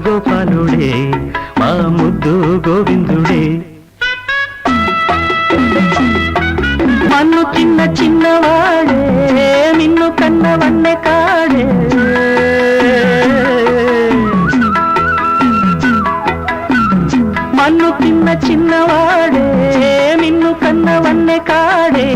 గోపాలుడే మా ముద్దు గోవిందుడే మన్ను తిన్న చిన్నవాడే నిన్ను కన్నవన్నె కాడే మన్ను తిన్న చిన్నవాడే నిన్ను కన్నవన్నె కాడే